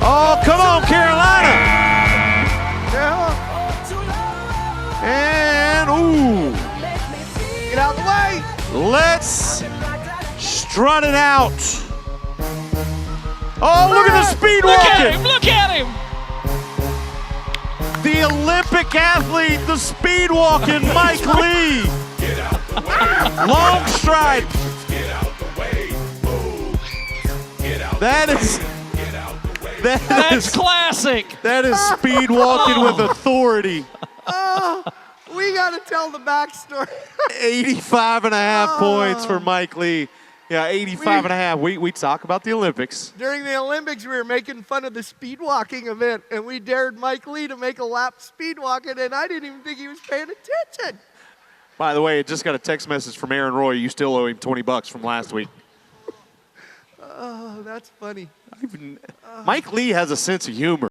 Oh, come on, Carolina. Yeah. And, ooh. Get out of the way. Let's strut it out. Oh, look at the speed walking. Look at him. The Olympic athlete, the speed walking Mike Lee. Long stride. That's classic. That is speed walking with authority. We got to tell the backstory. 85 and a half points for Mike Lee. Yeah, 85 and a half. We talk about the Olympics. During the Olympics, we were making fun of the speed walking event, and we dared Mike Lee to make a lap speed walking, and I didn't even think he was paying attention. By the way, I just got a text message from Aaron Roy. You still owe him $20 from last week. Oh, that's funny. Mike Lee has a sense of humor.